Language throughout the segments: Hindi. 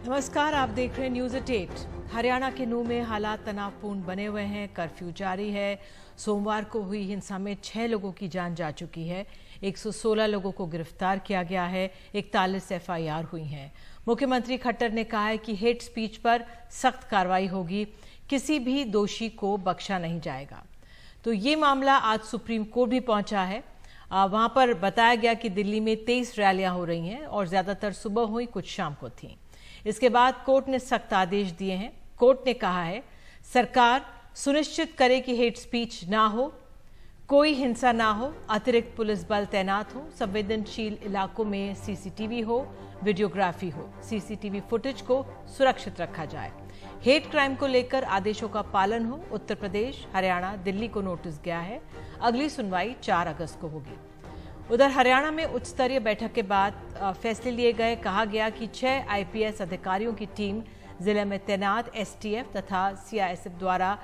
नमस्कार, आप देख रहे हैं न्यूज 8। हरियाणा के नूह में हालात तनावपूर्ण बने हुए हैं। कर्फ्यू जारी है। सोमवार को हुई हिंसा में 6 लोगों की जान जा चुकी है। 116 लोगों को गिरफ्तार किया गया है। 41 एफआईआर हुई हैं। मुख्यमंत्री खट्टर ने कहा है कि हेट स्पीच पर सख्त कार्रवाई होगी, किसी भी दोषी को बख्शा नहीं जाएगा। तो ये मामला आज सुप्रीम कोर्ट भी पहुंचा है। वहां पर बताया गया कि दिल्ली में 23 रैलियां हो रही हैं और ज्यादातर सुबह हुई, कुछ शाम को थी। इसके बाद कोर्ट ने सख्त आदेश दिए हैं। कोर्ट ने कहा है सरकार सुनिश्चित करे कि हेट स्पीच ना हो, कोई हिंसा ना हो, अतिरिक्त पुलिस बल तैनात हो, संवेदनशील इलाकों में सीसीटीवी हो, वीडियोग्राफी हो, सीसीटीवी फुटेज को सुरक्षित रखा जाए। हेट क्राइम को लेकर आदेशों का पालन हो। उत्तर प्रदेश, हरियाणा, दिल्ली को नोटिस गया है। अगली सुनवाई 4 अगस्त को होगी। उधर हरियाणा में उच्च स्तरीय बैठक के बाद फैसले लिए गए। कहा गया कि 6 आईपीएस अधिकारियों की टीम जिले में तैनात एसटीएफ तथा सीआईएसएफ द्वारा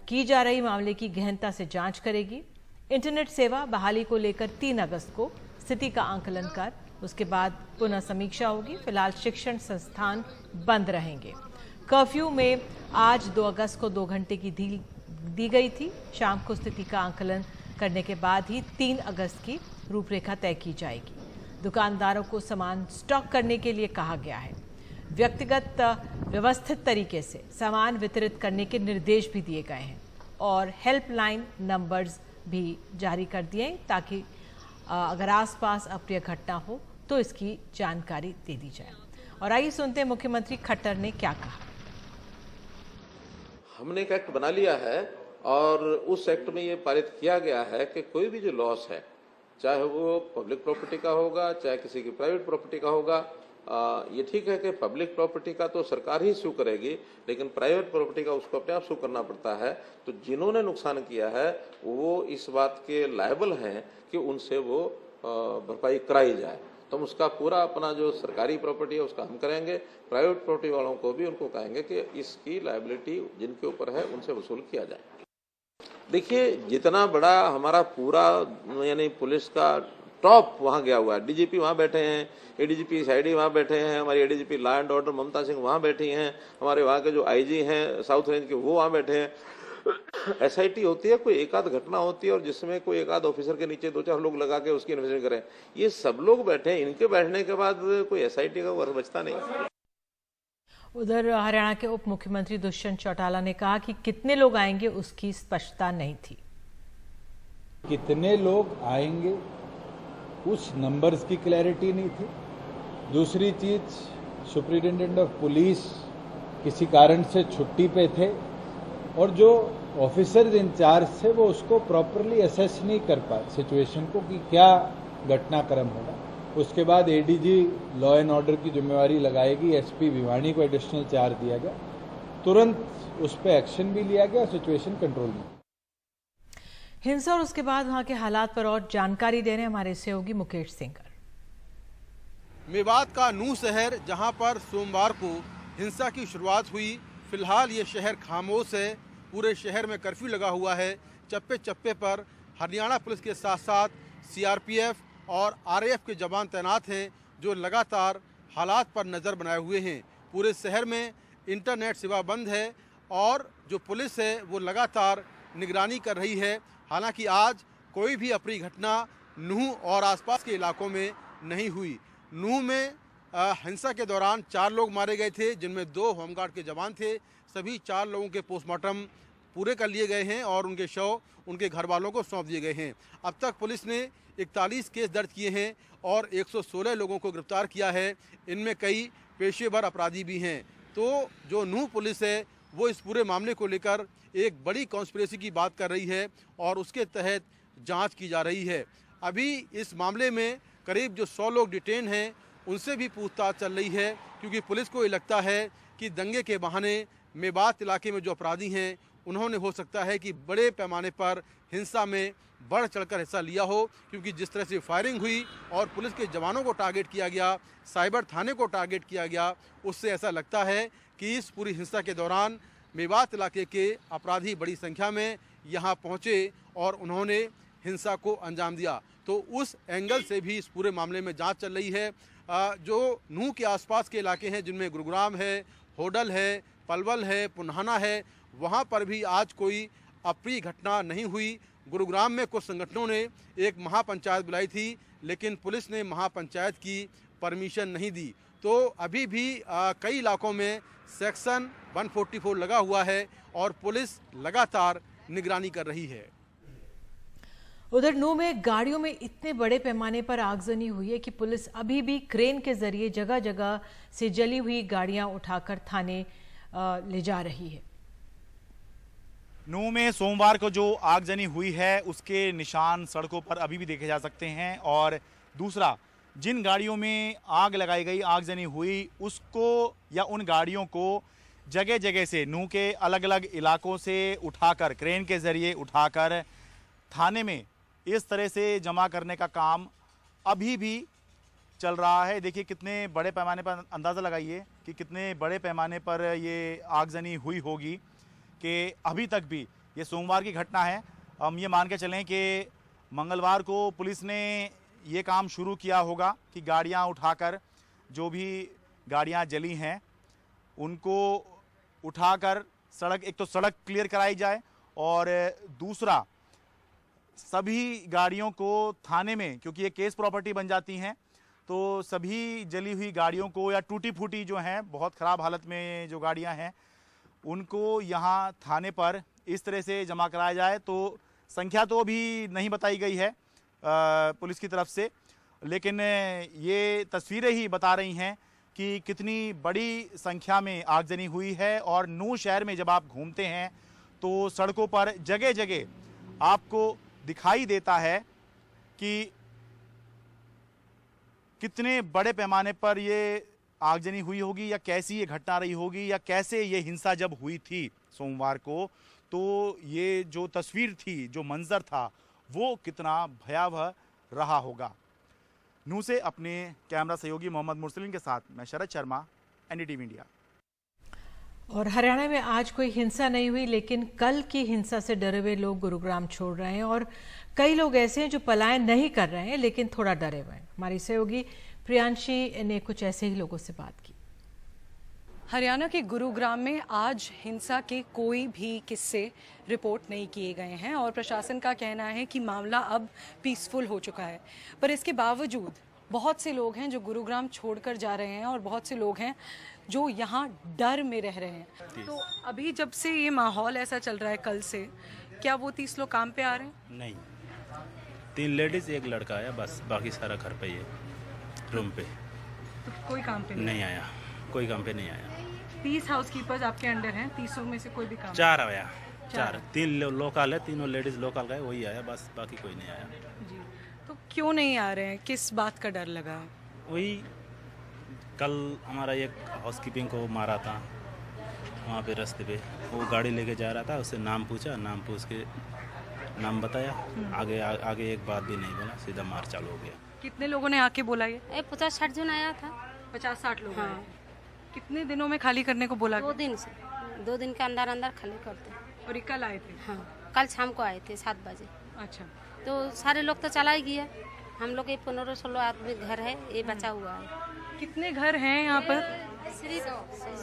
की जा रही मामले की गहनता से जांच करेगी। इंटरनेट सेवा बहाली को लेकर 3 अगस्त को स्थिति का आंकलन कर उसके बाद पुनः समीक्षा होगी। फिलहाल शिक्षण संस्थान बंद रहेंगे। कर्फ्यू में आज 2 अगस्त को 2 घंटे की ढील दी गई थी। शाम को स्थिति का आंकलन करने के बाद ही 3 अगस्त की रूपरेखा तय की जाएगी। दुकानदारों को सामान स्टॉक करने के लिए कहा गया है। व्यक्तिगत व्यवस्थित तरीके से सामान वितरित करने के निर्देश भी दिए गए हैं और हेल्पलाइन नंबर्स भी जारी कर दिए ताकि अगर आसपास अप्रिय घटना हो तो इसकी जानकारी दे दी जाए। और आइए सुनते हैं मुख्यमंत्री खट्टर ने क्या कहा। हमने एक एक्ट बना लिया है और उस एक्ट में ये पारित किया गया है कि कोई भी जो लॉस है, चाहे वो पब्लिक प्रॉपर्टी का होगा, चाहे किसी की प्राइवेट प्रॉपर्टी का होगा, ये ठीक है कि पब्लिक प्रॉपर्टी का तो सरकार ही सू करेगी, लेकिन प्राइवेट प्रॉपर्टी का उसको अपने आप सू करना पड़ता है। तो जिन्होंने नुकसान किया है वो इस बात के लायबल हैं कि उनसे वो भरपाई कराई जाए। तो हम उसका पूरा अपना जो सरकारी प्रॉपर्टी है उसका हम करेंगे। प्राइवेट प्रॉपर्टी वालों को भी उनको कहेंगे कि इसकी लायबिलिटी जिनके ऊपर है उनसे वसूल किया जाए। देखिए, जितना बड़ा हमारा पूरा यानी पुलिस का टॉप वहाँ गया हुआ है, डीजीपी वहाँ बैठे हैं, एडीजीपी सीआईडी वहाँ बैठे हैं, हमारी एडीजीपी लॉ एंड ऑर्डर ममता सिंह वहाँ बैठी हैं, हमारे वहाँ के जो आईजी हैं साउथ रेंज के वो वहाँ बैठे हैं। एसआईटी होती है, कोई एक आध घटना होती है और जिसमें कोई एक आध ऑफिसर के नीचे 2-4 लोग लगा के उसकी इन्वेस्टिगेशन करें, ये सब लोग बैठे हैं। इनके बैठने के बाद कोई एसआईटी का वर्क बचता नहीं। उधर हरियाणा के उप मुख्यमंत्री दुष्यंत चौटाला ने कहा कि कितने लोग आएंगे उसकी स्पष्टता नहीं थी। कितने लोग आएंगे उस नंबर्स की क्लैरिटी नहीं थी। दूसरी चीज, सुप्रिंटेंडेंट ऑफ पुलिस किसी कारण से छुट्टी पे थे और जो ऑफिसर्स इंचार्ज थे वो उसको प्रॉपरली असेस नहीं कर पाए सिचुएशन को कि क्या घटनाक्रम होगा। उसके बाद एडीजी लॉ एंड ऑर्डर की जिम्मेवारी लगाएगी, एसपी भिवानी को एडिशनल चार्ज दिया गया, तुरंत उस पर एक्शन भी लिया गया, सिचुएशन कंट्रोल में। हिंसा और उसके बाद वहां के हालात पर और जानकारी दे रहे हैं हमारे सहयोगी मुकेश सिंह। मेवात का नूह शहर जहां पर सोमवार को हिंसा की शुरुआत हुई, फिलहाल ये शहर खामोश है। पूरे शहर में कर्फ्यू लगा हुआ है। चप्पे चप्पे पर हरियाणा पुलिस के साथ साथ सीआरपीएफ और आरएएफ के जवान तैनात हैं जो लगातार हालात पर नज़र बनाए हुए हैं। पूरे शहर में इंटरनेट सेवा बंद है और जो पुलिस है वो लगातार निगरानी कर रही है। हालांकि आज कोई भी अप्रिय घटना नूह और आसपास के इलाकों में नहीं हुई। नूह में हिंसा के दौरान 4 लोग मारे गए थे, जिनमें 2 होमगार्ड के जवान थे। सभी 4 लोगों के पोस्टमार्टम पूरे कर लिए गए हैं और उनके शव उनके घर वालों को सौंप दिए गए हैं। अब तक पुलिस ने 41 केस दर्ज किए हैं और 116 लोगों को गिरफ्तार किया है। इनमें कई पेशेवर अपराधी भी हैं। तो जो नूह पुलिस है वो इस पूरे मामले को लेकर एक बड़ी कॉन्स्पिरेसी की बात कर रही है और उसके तहत जांच की जा रही है। अभी इस मामले में करीब जो 100 लोग डिटेन हैं उनसे भी पूछताछ चल रही है, क्योंकि पुलिस को ये लगता है कि दंगे के बहाने मेवात इलाके में जो अपराधी हैं उन्होंने हो सकता है कि बड़े पैमाने पर हिंसा में बढ़ चढ़कर हिस्सा लिया हो, क्योंकि जिस तरह से फायरिंग हुई और पुलिस के जवानों को टारगेट किया गया, साइबर थाने को टारगेट किया गया, उससे ऐसा लगता है कि इस पूरी हिंसा के दौरान मेवात इलाके के अपराधी बड़ी संख्या में यहाँ पहुँचे और उन्होंने हिंसा को अंजाम दिया। तो उस एंगल से भी इस पूरे मामले में जांच चल रही है। जो नूह के आसपास के इलाके हैं जिनमें गुरुग्राम है, होडल है, पलवल है, पुन्हाना है, वहाँ पर भी आज कोई अप्रिय घटना नहीं हुई। गुरुग्राम में कुछ संगठनों ने एक महापंचायत बुलाई थी, लेकिन पुलिस ने महापंचायत की परमिशन नहीं दी। तो अभी भी कई इलाकों में सेक्शन 144 लगा हुआ है और पुलिस लगातार निगरानी कर रही है। उधर नूह में गाड़ियों में इतने बड़े पैमाने पर आगजनी हुई है कि पुलिस अभी भी क्रेन के जरिए जगह जगह से जली हुई गाड़ियां उठाकर थाने ले जा रही है। नूह में सोमवार को जो आगजनी हुई है उसके निशान सड़कों पर अभी भी देखे जा सकते हैं। और दूसरा, जिन गाड़ियों में आग लगाई गई, आगजनी हुई, उसको या उन गाड़ियों को जगह जगह से नूह के अलग अलग इलाकों से उठाकर, क्रेन के जरिए उठाकर थाने में इस तरह से जमा करने का काम अभी भी चल रहा है। देखिए कितने बड़े पैमाने पर, अंदाज़ा लगाइए कि कितने बड़े पैमाने पर ये आगजनी हुई होगी कि अभी तक भी, ये सोमवार की घटना है, हम ये मान के चलें कि मंगलवार को पुलिस ने ये काम शुरू किया होगा कि गाड़ियां उठाकर, जो भी गाड़ियां जली हैं उनको उठाकर सड़क, एक तो सड़क क्लियर कराई जाए और दूसरा सभी गाड़ियों को थाने में, क्योंकि ये केस प्रॉपर्टी बन जाती हैं, तो सभी जली हुई गाड़ियों को या टूटी फूटी जो हैं, बहुत ख़राब हालत में जो गाड़ियां हैं, उनको यहाँ थाने पर इस तरह से जमा कराया जाए। तो संख्या तो अभी नहीं बताई गई है पुलिस की तरफ से, लेकिन ये तस्वीरें ही बता रही हैं कि कितनी बड़ी संख्या में आगजनी हुई है। और नूह शहर में जब आप घूमते हैं तो सड़कों पर जगह जगह आपको दिखाई देता है कि कितने बड़े पैमाने पर ये आगजनी हुई होगी या कैसी ये घटना रही होगी या कैसे ये हिंसा जब हुई थी सोमवार को, तो ये जो तस्वीर थी, जो मंजर था, वो कितना भयावह रहा होगा। नूह से अपने कैमरा सहयोगी मोहम्मद मुरसलिन के साथ मैं शरद शर्मा, एनडीटीवी इंडिया। और हरियाणा में आज कोई हिंसा नहीं हुई, लेकिन कल की हिंसा से डरे हुए लोग गुरुग्राम छोड़ रहे हैं और कई लोग ऐसे हैं जो पलायन नहीं कर रहे हैं लेकिन थोड़ा डरे हुए हैं। हमारी सहयोगी प्रियांशी ने कुछ ऐसे ही लोगों से बात की। हरियाणा के गुरुग्राम में आज हिंसा के कोई भी किस्से रिपोर्ट नहीं किए गए हैं और प्रशासन का कहना है कि मामला अब पीसफुल हो चुका है। पर इसके बावजूद बहुत से लोग हैं जो गुरुग्राम छोड़कर जा रहे हैं और बहुत से लोग हैं जो यहाँ डर में रह रहे हैं। तो अभी जब से ये माहौल ऐसा चल रहा है कल से, क्या वो 30 लोग काम पे आ रहे हैं? नहीं, 3 लेडीज 1 लड़का आया, बस बाकी सारा घर पे ही है, रूम पे। तो कोई काम पे नहीं आया, कोई काम पे नहीं आया। 30 हाउसकीपर्स आपके अंडर हैं, 30 में से कोई भी काम? 4 आया, 4, 3 लोकल है, तीनों लेडीज लोकल का है, वही आया, बस बाकी कोई नहीं आया। जी, तो क्यों नहीं आ रहे हैं? किस बात का डर लगा है? वही कल हमारा एक हाउसकीपिंग को मारा था वहाँ पे रास्ते पे, वो गाड़ी लेके जा रहा था, उससे नाम पूछा, नाम पूछ के नाम बताया, आगे एक बात भी नहीं बोला, सीधा मार चालू हो गया। कितने लोगों ने आके बोला? ये 50-60 जन आया था। 50-60 लोग? हाँ। कितने दिनों में खाली करने को बोला? 2 दिन से, 2 दिन के अंदर अंदर खाली करते। और ये कल आए थे? हाँ, कल शाम को आए थे 7 बजे। अच्छा, तो सारे लोग तो चला ही गया। हम लोग 15-16 आदमी घर है, ये बचा हुआ है। कितने घर हैं यहाँ पर? सिर्फ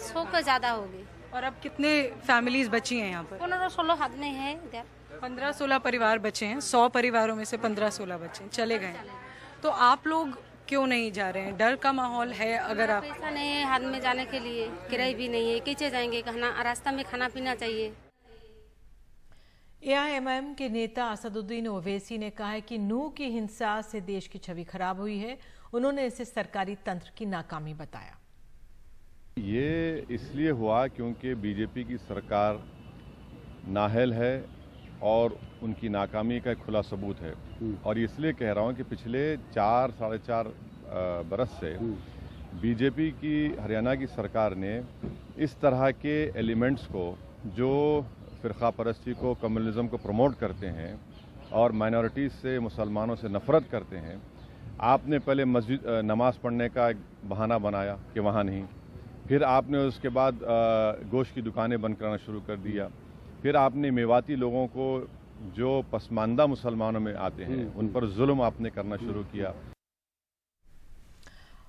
100 का ज़्यादा हो गई। और अब कितने फैमिलीज बची हैं यहाँ पर? 15-16 आदमी है इधर। 15-16 परिवार बचे हैं। 100 परिवारों में से 15-16 बचे चले गए। तो आप लोग क्यों नहीं जा रहे हैं? डर का माहौल है? अगर आप पैसा नहीं है हाथ में जाने के लिए, किराए भी नहीं है, कैसे जाएंगे? रास्ता में खाना पीना चाहिए। एआईएमआईएम के नेता असदुद्दीन ओवैसी ने कहा है कि नूह की हिंसा से देश की छवि खराब हुई है। उन्होंने इसे सरकारी तंत्र की नाकामी बताया। ये इसलिए हुआ क्योंकि बीजेपी की सरकार नाअहल है और उनकी नाकामी का एक खुला सबूत है। और इसलिए कह रहा हूं कि पिछले 4-4.5 बरस से बीजेपी की हरियाणा की सरकार ने इस तरह के एलिमेंट्स को, जो फ़िरक़ा परस्ती को, कम्युनलिज्म को प्रमोट करते हैं और माइनॉरिटीज़ से, मुसलमानों से नफ़रत करते हैं। आपने पहले मस्जिद नमाज़ पढ़ने का एक बहाना बनाया कि वहाँ नहीं, फिर आपने उसके बाद गोश्त की दुकानें बंद कराना शुरू कर दिया, फिर आपने मेवाती लोगों को जो पसमानदा मुसलमानों में आते हैं उन पर जुल्म आपने करना शुरू किया।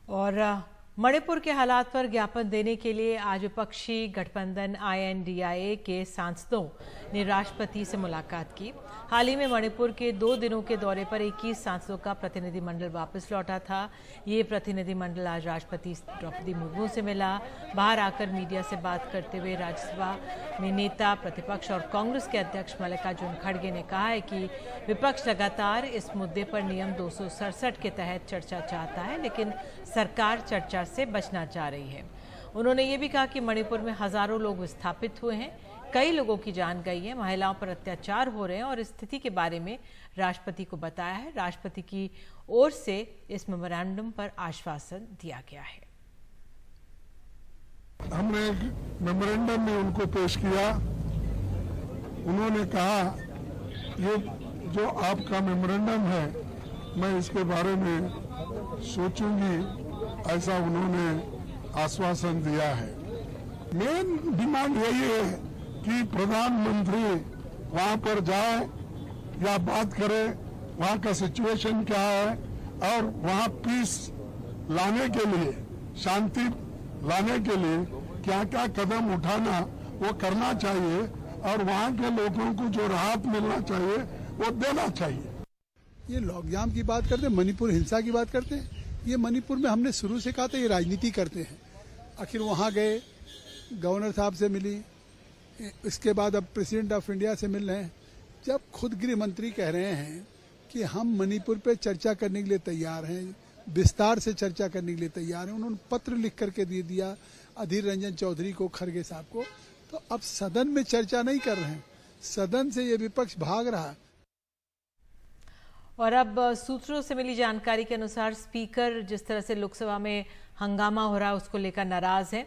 और मणिपुर के हालात पर ज्ञापन देने के लिए आज विपक्षी गठबंधन INDIA के सांसदों ने राष्ट्रपति से मुलाकात की। हाल ही में मणिपुर के 2 दिनों के दौरे पर 21 सांसदों का प्रतिनिधिमंडल वापस लौटा था। ये प्रतिनिधिमंडल आज राष्ट्रपति द्रौपदी मुर्मू से मिला। बाहर आकर मीडिया से बात करते हुए राज्यसभा में नेता प्रतिपक्ष और कांग्रेस के अध्यक्ष मल्लिकार्जुन खड़गे ने कहा है कि विपक्ष लगातार इस मुद्दे पर नियम 267 के तहत चर्चा चाहता है, लेकिन सरकार चर्चा से बचना चाह रही है। उन्होंने ये भी कहा कि मणिपुर में हजारों लोग विस्थापित हुए हैं, कई लोगों की जान गई है, महिलाओं पर अत्याचार हो रहे हैं और इस स्थिति के बारे में राष्ट्रपति को बताया है। राष्ट्रपति की ओर से इस मेमोरेंडम पर आश्वासन दिया गया है। हमने एक मेमोरेंडम में उनको पेश किया। उन्होंने कहा ये जो आपका मेमोरेंडम है मैं इसके बारे में सोचूंगी, ऐसा उन्होंने आश्वासन दिया है। मेन डिमांड यही है कि प्रधानमंत्री वहां पर जाए या बात करे, वहां का सिचुएशन क्या है और वहां पीस लाने के लिए, शांति लाने के लिए क्या क्या कदम उठाना वो करना चाहिए और वहां के लोगों को जो राहत मिलना चाहिए वो देना चाहिए। ये लॉकडाउन की बात करते हैं, मणिपुर हिंसा की बात करते हैं। ये मणिपुर में हमने शुरू से कहा था ये राजनीति करते हैं। आखिर वहाँ गए, गवर्नर साहब से मिली, इसके बाद अब प्रेसिडेंट ऑफ इंडिया से मिल रहे हैं। जब खुद गृह मंत्री कह रहे हैं कि हम मणिपुर पे चर्चा करने के लिए तैयार हैं, विस्तार से चर्चा करने के लिए तैयार हैं, उन्होंने पत्र लिख करके दे दिया अधीर रंजन चौधरी को, खड़गे साहब को। तो अब सदन में चर्चा नहीं कर रहे हैं, सदन से ये विपक्ष भाग रहा है। और अब सूत्रों से मिली जानकारी के अनुसार स्पीकर जिस तरह से लोकसभा में हंगामा हो रहा है उसको लेकर नाराज हैं।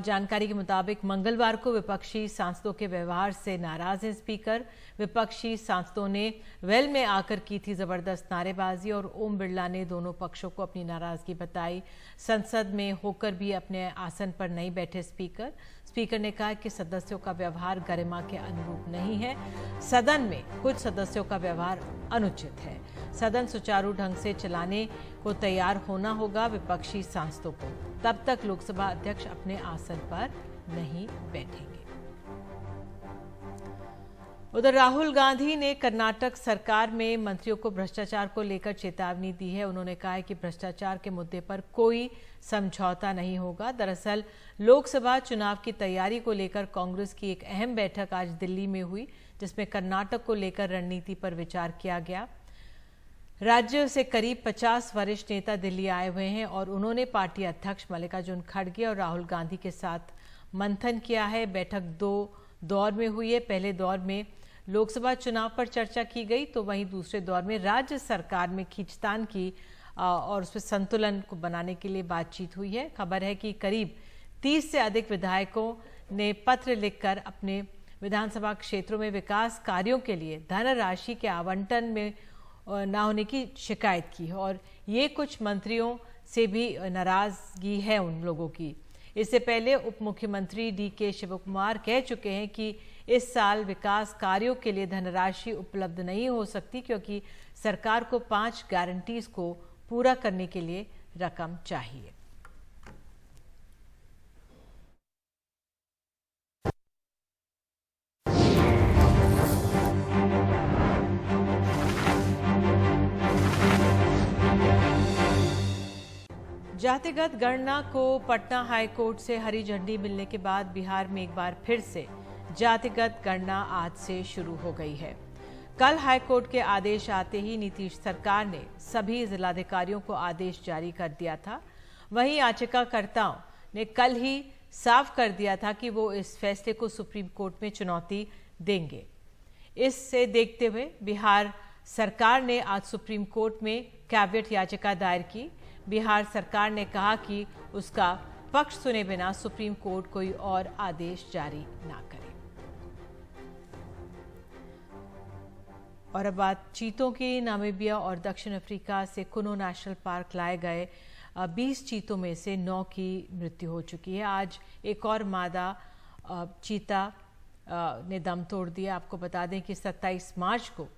जानकारी के मुताबिक मंगलवार को विपक्षी सांसदों के व्यवहार से नाराज हैं स्पीकर। विपक्षी सांसदों ने वेल में आकर की थी जबरदस्त नारेबाजी और ओम बिरला ने दोनों पक्षों को अपनी नाराजगी बताई। संसद में होकर भी अपने आसन पर नहीं बैठे स्पीकर। स्पीकर ने कहा कि सदस्यों का व्यवहार गरिमा के अनुरूप नहीं है। सदन में कुछ सदस्यों का व्यवहार अनुचित है। सदन सुचारू ढंग से चलाने को तैयार होना होगा विपक्षी सांसदों को, तब तक लोकसभा अध्यक्ष अपने आसन पर नहीं बैठेंगे। उधर राहुल गांधी ने कर्नाटक सरकार में मंत्रियों को भ्रष्टाचार को लेकर चेतावनी दी है। उन्होंने कहा है कि भ्रष्टाचार के मुद्दे पर कोई समझौता नहीं होगा। दरअसल लोकसभा चुनाव की तैयारी को लेकर कांग्रेस की एक अहम बैठक आज दिल्ली में हुई, जिसमें कर्नाटक को लेकर रणनीति पर विचार किया गया। राज्य से करीब 50 वरिष्ठ नेता दिल्ली आए हुए हैं और उन्होंने पार्टी अध्यक्ष मल्लिकार्जुन खड़गे और राहुल गांधी के साथ मंथन किया है। बैठक 2 दौर में हुई है। पहले दौर में लोकसभा चुनाव पर चर्चा की गई, तो वहीं दूसरे दौर में राज्य सरकार में खींचतान की और उस पर संतुलन को बनाने के लिए बातचीत हुई है। खबर है कि करीब 30 से अधिक विधायकों ने पत्र लिखकर अपने विधानसभा क्षेत्रों में विकास कार्यों के लिए धनराशि के आवंटन में न होने की शिकायत की है और ये कुछ मंत्रियों से भी नाराजगी है उन लोगों की। इससे पहले उप मुख्यमंत्री DK शिवकुमार कह चुके हैं कि इस साल विकास कार्यों के लिए धनराशि उपलब्ध नहीं हो सकती, क्योंकि सरकार को 5 गारंटीज को पूरा करने के लिए रकम चाहिए। जातिगत गणना को पटना हाईकोर्ट से हरी झंडी मिलने के बाद बिहार में एक बार फिर से जातिगत गणना आज से शुरू हो गई है। कल हाईकोर्ट के आदेश आते ही नीतीश सरकार ने सभी जिलाधिकारियों को आदेश जारी कर दिया था। वहीं याचिकाकर्ताओं ने कल ही साफ कर दिया था कि वो इस फैसले को सुप्रीम कोर्ट में चुनौती देंगे। इससे देखते हुए बिहार सरकार ने आज सुप्रीम कोर्ट में कैविएट याचिका दायर की। बिहार सरकार ने कहा कि उसका पक्ष सुने बिना सुप्रीम कोर्ट कोई और आदेश जारी ना करे। और अब बात चीतों की। नामीबिया और दक्षिण अफ्रीका से कुनो नेशनल पार्क लाए गए 20 चीतों में से 9 की मृत्यु हो चुकी है। आज एक और मादा चीता ने दम तोड़ दिया। आपको बता दें कि 27 मार्च को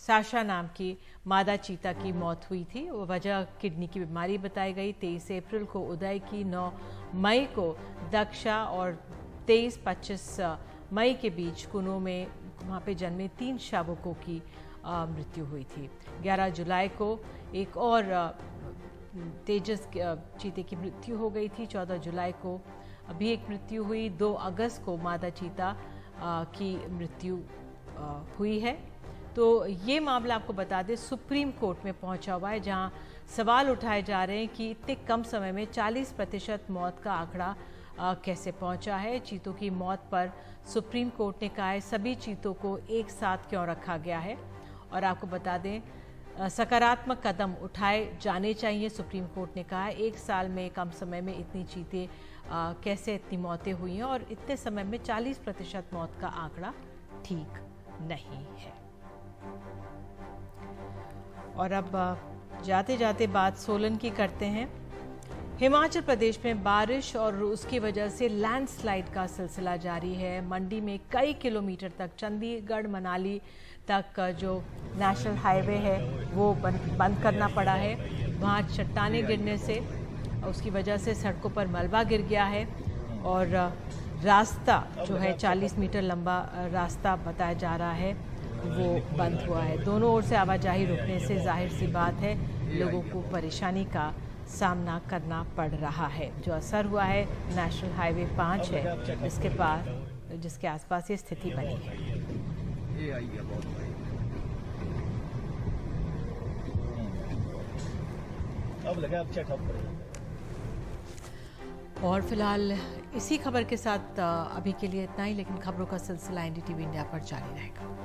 साशा नाम की मादा चीता की मौत हुई थी। वो वजह किडनी की बीमारी बताई गई। 23 अप्रैल को उदय की, 9 मई को दक्षा और 23-25 मई के बीच कुनू में वहाँ पे जन्मे 3 शावकों की मृत्यु हुई थी। 11 जुलाई को एक और तेजस चीते की मृत्यु हो गई थी। 14 जुलाई को अभी एक मृत्यु हुई। 2 अगस्त को मादा चीता की मृत्यु हुई है। तो ये मामला आपको बता दें सुप्रीम कोर्ट में पहुंचा हुआ है, जहां सवाल उठाए जा रहे हैं कि इतने कम समय में 40% मौत का आंकड़ा कैसे पहुंचा है। चीतों की मौत पर सुप्रीम कोर्ट ने कहा है सभी चीतों को एक साथ क्यों रखा गया है। और आपको बता दें सकारात्मक कदम उठाए जाने चाहिए, सुप्रीम कोर्ट ने कहा है। 1 साल में कम समय में इतनी चीतें कैसे इतनी मौतें हुई हैं, और इतने समय में 40% मौत का आंकड़ा ठीक नहीं है। और अब जाते जाते बात सोलन की करते हैं। हिमाचल प्रदेश में बारिश और उसकी वजह से लैंडस्लाइड का सिलसिला जारी है। मंडी में कई किलोमीटर तक चंडीगढ़ मनाली तक जो नेशनल हाईवे है वो बंद करना पड़ा है। वहाँ चट्टानें गिरने से उसकी वजह से सड़कों पर मलबा गिर गया है, और रास्ता जो है 40 मीटर लंबा रास्ता बताया जा रहा है वो बंद हुआ है। दोनों ओर से आवाजाही रुकने से जाहिर सी बात है लोगों को परेशानी का सामना करना पड़ रहा है। जो असर हुआ है नेशनल हाईवे 5 है जिसके आसपास ये स्थिति बनी है। और फिलहाल इसी खबर के साथ अभी के लिए इतना ही, लेकिन खबरों का सिलसिला NDTV इंडिया पर जारी रहेगा।